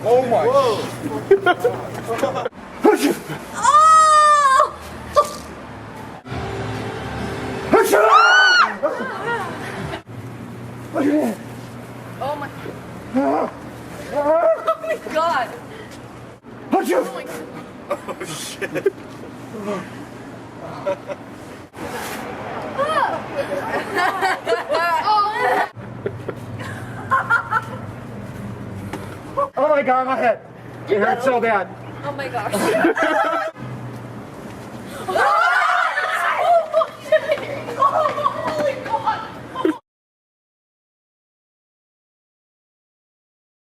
Oh my. Oh my. Oh my god. Oh my god. Oh shit. Oh my god, my head. It hurts so bad. Oh my gosh.